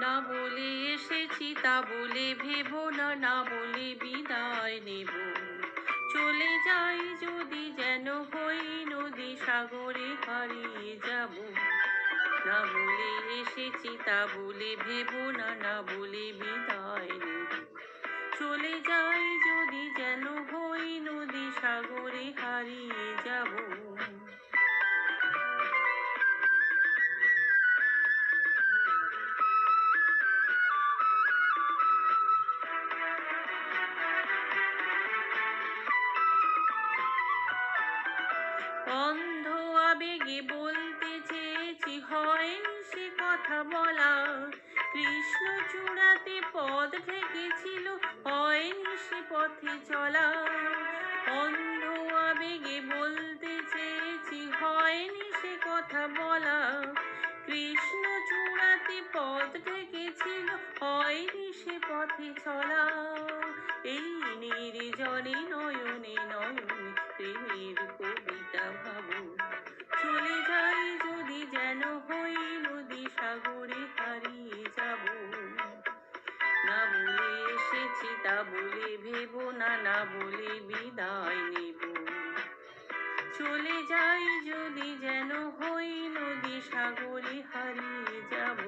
না বলে এসেছি তা বলে ভেবো না, না বলে বিদায় নেব। চলে যাই যদি যেন হই নদী সাগরে হারিয়ে যাব। না বলে এসেছি তা বলে ভেবো না, না বলে বিদায় নেব। চলে যাই যদি যেন হই নদী সাগরে হারিয়ে যাব। অন্ধ আবেগে বলতে চেয়েছি, হয়নি সে কথা বলা। কৃষ্ণ চূড়াতে পথ ঢেকেছিল, হয়নি সে পথে চলা। অন্ধ আবেগে বলতে চেয়েছি, হয়নি সে কথা বলা। কৃষ্ণ চূড়াতে পথ ঢেকেছিল, হয়নি সে পথে চলা। এই নির্জনে নয়নে নয়নে প্রেমের কবিতা ভাবো। চলে যাই যদি যেন হই নদী সাগরে হারিয়ে যাব। না বলে এসেছি তা বলে ভেবো না, না বলে বিদায় নেব। চলে যাই যদি যেন হই নদী সাগরে হারিয়ে যাব।